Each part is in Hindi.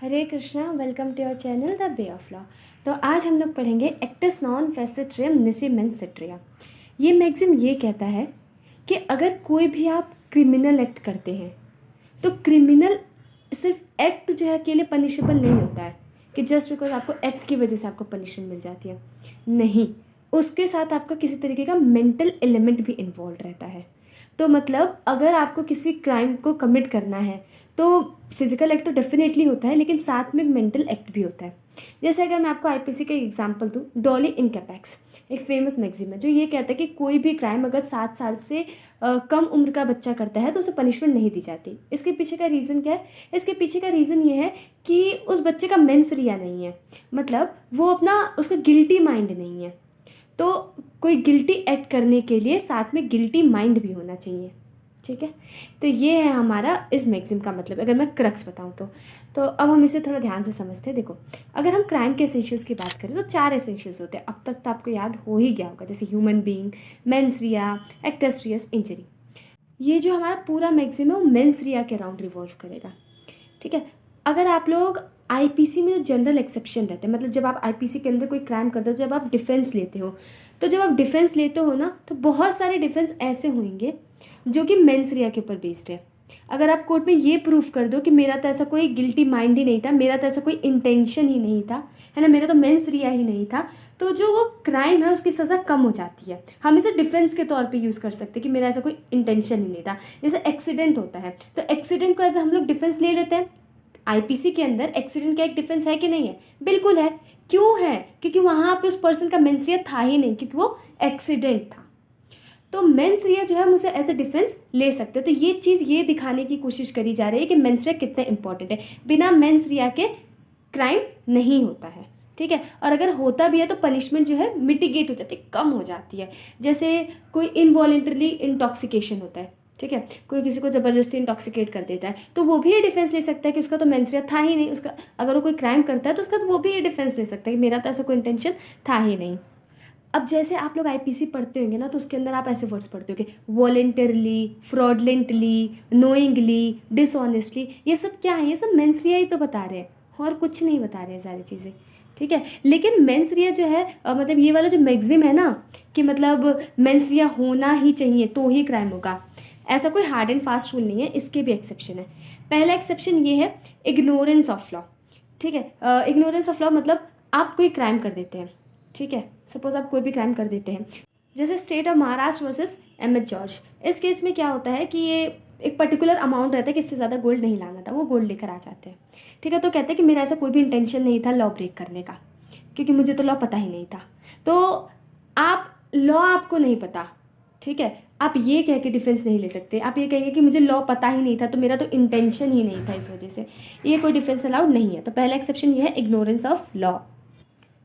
Hare Krishna, welcome to your channel the way of law. तो आज हम लोग पढ़ेंगे एक्टस नॉन फेसेट्रियम निसी मेंस सेट्रिया। ये मैगजिम ये कहता है कि अगर कोई भी आप क्रिमिनल एक्ट करते हैं तो क्रिमिनल सिर्फ एक्ट जो है अकेले पनिशेबल नहीं होता है कि जस्ट बिकॉज आपको एक्ट की वजह से आपको पनिशमेंट मिल जाती है। नहीं, उसके साथ आपका किसी तरीके का मेंटल एलिमेंट भी इन्वॉल्व रहता है। तो मतलब अगर आपको किसी क्राइम को कमिट करना है तो फिजिकल एक्ट तो डेफिनेटली होता है, लेकिन साथ में मेंटल एक्ट भी होता है। जैसे अगर मैं आपको आईपीसी का एग्जांपल दूं, डॉली इनकैपेक्स एक फेमस मैगजीन है जो ये कहता है कि कोई भी क्राइम अगर 7 साल से कम उम्र का बच्चा करता है तो उसे पनिशमेंट नहीं दी जाती। इसके पीछे का रीज़न क्या है? इसके पीछे का रीज़न ये है कि उस बच्चे का मेंस रिया नहीं है, मतलब वो अपना उसका गिल्टी माइंड नहीं है। तो कोई गिल्टी एक्ट करने के लिए साथ में गिल्टी माइंड भी होना चाहिए। ठीक है, तो ये है हमारा इस मैगजीम का मतलब, अगर मैं क्रक्स बताऊँ तो अब हम इसे थोड़ा ध्यान से समझते हैं। देखो, अगर हम क्राइम के एसेंशियल्स की बात करें तो 4 एसेंशियल्स होते हैं। अब तक तो आपको याद हो ही गया होगा, जैसे human being, mens rea, actus reus, injury. ये जो हमारा पूरा मैगजीम है वो मेंस रिया के अराउंड रिवॉल्व करेगा। ठीक है, अगर आप लोग आईपीसी में जो जनरल एक्सेप्शन रहते हैं, मतलब जब आप आईपीसी के अंदर कोई क्राइम करते हो, जब आप डिफेंस लेते हो, तो जब आप डिफेंस लेते हो ना तो बहुत सारे डिफेंस ऐसे होंगे जो कि मेंस रिया के ऊपर बेस्ड है। अगर आप कोर्ट में ये प्रूफ कर दो कि मेरा तो ऐसा कोई गिल्टी माइंड ही नहीं था, मेरा तो ऐसा कोई इंटेंशन ही नहीं था, है ना, मेरा तो मेंस रिया ही नहीं था, तो जो वो क्राइम है उसकी सज़ा कम हो जाती है। हम इसे डिफेंस के तौर पे यूज़ कर सकते हैं कि मेरा ऐसा कोई इंटेंशन ही नहीं था। जैसे एक्सीडेंट होता है तो एक्सीडेंट को एज हम लोग डिफेंस ले लेते हैं। आईपीसी के अंदर एक्सीडेंट का एक डिफेंस है कि नहीं है? बिल्कुल है। क्यों है? क्योंकि वहां पे उस पर्सन का मेंस रिया था ही नहीं, क्योंकि वो एक्सीडेंट था। तो मेंस रिया जो है हम उसे एज ए डिफेंस ले सकते हैं। तो ये चीज़ ये दिखाने की कोशिश करी जा रही है कि मेंस रिया कितना इंपॉर्टेंट है। बिना मेंस रिया के क्राइम नहीं होता है। ठीक है, और अगर होता भी है तो पनिशमेंट जो है मिटिगेट हो जाती है, कम हो जाती है। जैसे कोई इनवॉलेंटरली इंटॉक्सिकेशन होता है, ठीक है, कोई किसी को ज़बरदस्ती इंटॉक्सिकेट कर देता है, तो वो भी ये डिफेंस ले सकता है कि उसका तो मेंस रिया था ही नहीं। उसका अगर वो कोई क्राइम करता है तो उसका वो भी ये डिफेंस ले सकता है कि मेरा तो ऐसा कोई इंटेंशन था ही नहीं। अब जैसे आप लोग आईपीसी पढ़ते होंगे ना, तो उसके अंदर आप ऐसे वर्ड्स पढ़ते होंगे, वॉलेंटरली, फ्रॉडलेंटली, नोइंगली, डिसऑनेस्टली। ये सब क्या है? ये सब मेंस रिया ही तो बता रहे हैं और कुछ नहीं बता रहे हैं सारी चीज़ें। ठीक है, लेकिन मेंस रिया जो है मतलब ये वाला जो मैगजिम है ना, कि मतलब मेंस रिया होना ही चाहिए तो ही क्राइम होगा, ऐसा कोई हार्ड एंड फास्ट रूल नहीं है। इसके भी एक्सेप्शन है। पहला एक्सेप्शन ये है, इग्नोरेंस ऑफ लॉ। ठीक है, इग्नोरेंस ऑफ लॉ मतलब आप कोई क्राइम कर देते हैं, ठीक है, सपोज आप कोई भी क्राइम कर देते हैं, जैसे state of Maharashtra versus M H George. इस केस में क्या होता है कि ये एक पर्टिकुलर अमाउंट रहता है कि इससे ज़्यादा गोल्ड नहीं लाना था, वो गोल्ड लेकर आ जाते हैं। ठीक है, तो कहते हैं कि मेरा ऐसा कोई भी इंटेंशन नहीं था लॉ ब्रेक करने का, क्योंकि मुझे तो लॉ पता ही नहीं था। तो आप लॉ आपको नहीं पता, ठीक है, आप ये कह के डिफेंस नहीं ले सकते। आप ये कहेंगे कि मुझे लॉ पता ही नहीं था तो मेरा तो इंटेंशन ही नहीं था इस वजह से, ये कोई डिफेंस अलाउड नहीं है। तो पहला एक्सेप्शन ये है, इग्नोरेंस ऑफ लॉ।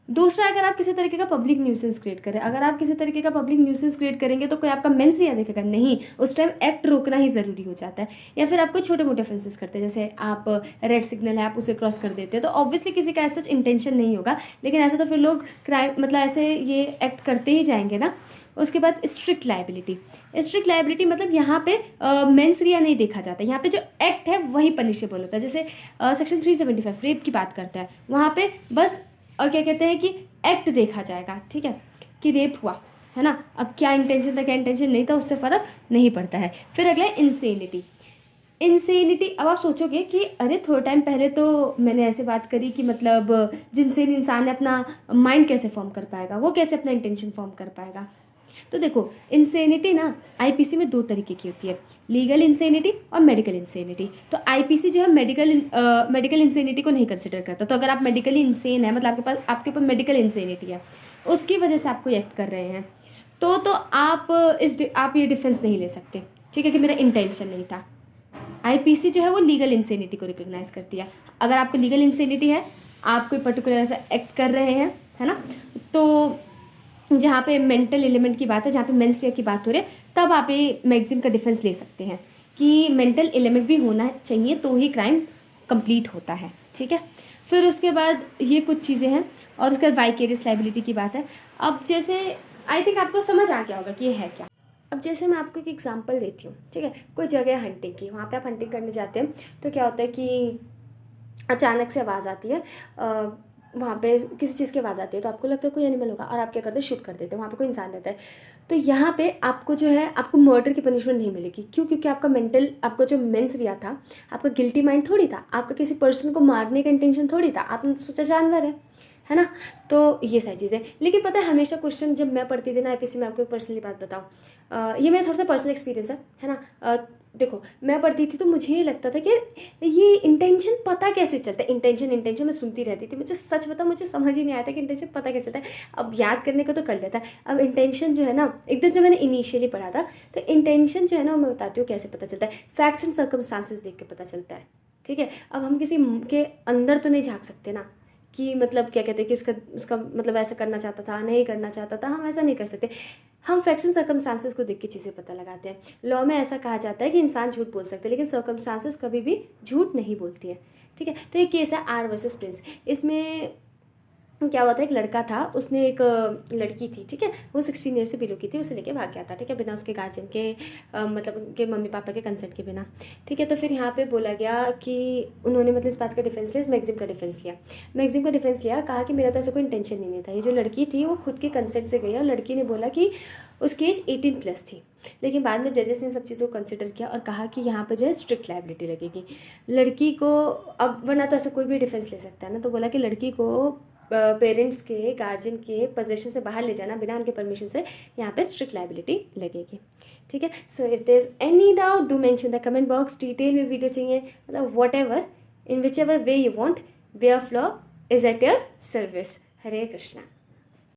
दूसरा, अगर आप किसी तरीके का पब्लिक न्यूसेंस क्रिएट करें, अगर आप किसी तरीके का पब्लिक न्यूसेंस क्रिएट करेंगे तो कोई आपका मेंस रिया देखेगा नहीं, उस टाइम एक्ट रोकना ही ज़रूरी हो जाता है। या फिर आप कोई छोटे मोटे ऑफेंसेस करते हैं, जैसे आप रेड सिग्नल है आप उसे क्रॉस कर देते हैं, तो ऑब्वियसली किसी का ऐसा इंटेंशन नहीं होगा, लेकिन ऐसा तो फिर लोग क्राइम मतलब ऐसे ये एक्ट करते ही जाएंगे ना। उसके बाद स्ट्रिक्ट लाइबिलिटी। स्ट्रिक्ट लाइबिलिटी मतलब यहाँ पे मेंस रिया नहीं देखा जाता, यहाँ पे जो एक्ट है वही पनिशेबल होता है। जैसे सेक्शन 375 रेप की बात करता है, वहाँ पे बस और क्या कहते हैं कि एक्ट देखा जाएगा, ठीक है, कि रेप हुआ है ना। अब क्या इंटेंशन था क्या इंटेंशन नहीं था उससे फ़र्क नहीं पड़ता है। फिर अगला है इंसेनिटी। इंसेनिटी, अब आप सोचोगे कि अरे थोड़ा टाइम पहले तो मैंने ऐसे बात करी कि मतलब जिनसेन इंसान है अपना माइंड कैसे फॉर्म कर पाएगा, वो कैसे अपना इंटेंशन फॉर्म कर पाएगा। तो देखो, इंसेनिटी ना आईपीसी में 2 तरीके की होती है, लीगल इंसेनिटी और मेडिकल इंसेनिटी। तो आईपीसी जो है मेडिकल इंसेनिटी को नहीं कंसिडर करता। तो अगर आप मेडिकली इंसेन है, मतलब आपके ऊपर मेडिकल इंसेनिटी है, उसकी वजह से आप कोई एक्ट कर रहे हैं, तो आप ये डिफेंस नहीं ले सकते, ठीक है, कि मेरा इंटेंशन नहीं था। आईपीसी जो है वो लीगल इंसेनिटी को रिकॉग्नाइज करती है। अगर आपको लीगल इंसेनिटी है, आप कोई पर्टिकुलर ऐसा एक्ट कर रहे हैं, है ना, तो जहाँ पे मेंटल एलिमेंट की बात है, जहाँ पे मेंस रिया की बात हो रही है, तब आप ये मैगजीम का डिफेंस ले सकते हैं कि मेंटल एलिमेंट भी होना चाहिए तो ही क्राइम कंप्लीट होता है। ठीक है, फिर उसके बाद ये कुछ चीज़ें हैं, और उसके बाद वाइकेरियस लाइबिलिटी की बात है। अब जैसे आई थिंक आपको समझ आ गया होगा कि ये है क्या। अब जैसे मैं आपको एक एग्जांपल देती हूँ, ठीक है, कोई जगह हंटिंग की, वहाँ पे आप हंटिंग करने जाते हैं, तो क्या होता है कि अचानक से आवाज़ आती है, वहाँ पे किसी चीज़ की आवाज़ आती है, तो आपको लगता है कोई एनिमल होगा, और आप क्या करते हैं, शूट कर देते हैं, वहाँ पे कोई इंसान रहता है। तो यहाँ पे आपको जो है, आपको मर्डर की पनिशमेंट नहीं मिलेगी। क्यों? क्योंकि आपका मेंटल, आपका जो मेंस रिया था, आपका गिल्टी माइंड थोड़ी था, आपका किसी पर्सन को मारने का इंटेंशन थोड़ी था, आपने सोचा जानवर है ना। तो ये सारी चीज़ें। लेकिन पता है, हमेशा क्वेश्चन जब मैं पढ़ती थी ना आईपीसी में, आपको पर्सनली बात बताऊँ, ये मेरा थोड़ा सा पर्सनल एक्सपीरियंस है ना। देखो, मैं पढ़ती थी तो मुझे ये लगता था कि ये इंटेंशन पता कैसे चलता है। इंटेंशन इंटेंशन मैं सुनती रहती थी, मुझे सच बता, मुझे समझ ही नहीं आया था कि इंटेंशन पता कैसे चलता है। अब याद करने को तो कर लेता है, अब इंटेंशन जो है ना, एकदम जब मैंने इनिशियली पढ़ा था, तो इंटेंशन जो है ना, मैं बताती हूँ कैसे पता चलता है। फैक्ट्स एंड सर्कमस्टांसेस देख के पता चलता है, ठीक है। अब हम किसी के अंदर तो नहीं झाँक सकते ना, कि मतलब क्या कहते हैं कि उसका उसका मतलब ऐसा करना चाहता था, नहीं करना चाहता था, हम ऐसा नहीं कर सकते। हम फैक्ट्स एंड सर्कमस्टांसेस को देख के चीज़ें पता लगाते हैं। लॉ में ऐसा कहा जाता है कि इंसान झूठ बोल सकते हैं, लेकिन सर्कमस्टांसेस कभी भी झूठ नहीं बोलती है, ठीक है। तो ये केस है आर वर्सेस प्रिंस। इसमें क्या हुआ था, एक लड़का था, उसने एक लड़की थी, ठीक है, वो 16 ईयर से बिलो की थी, उसे लेके भाग गया था, ठीक है, बिना उसके गार्जियन के मतलब उनके मम्मी पापा के कंसेंट के बिना, ठीक है। तो फिर यहाँ पे बोला गया कि उन्होंने मतलब इस बात का डिफेंस लिया, इस मैगजीन का डिफेंस लिया, मैगजीन का डिफेंस लिया, कहा कि मेरा तो ऐसा कोई इंटेंशन ही नहीं था। ये जो लड़की थी वो खुद के कंसेंट से गई, और लड़की ने बोला कि उसकी एज 18+ थी। लेकिन बाद में जजेस ने सब चीज़ों को कंसिडर किया और कहा कि यहाँ पे जो है स्ट्रिक्ट लाइबिलिटी लगेगी लड़की को। अब वरना तो ऐसा कोई भी डिफेंस ले सकता है ना, तो बोला कि लड़की को पेरेंट्स के, गार्जियन के पोजीशन से बाहर ले जाना बिना उनके परमिशन से, यहाँ पे स्ट्रिक्ट लाइबिलिटी लगेगी, ठीक है। So if there is any doubt do mention the comment box. Detail में वीडियो चाहिए, मतलब whatever, in whichever way you want, way of law is at your service. Hare Krishna.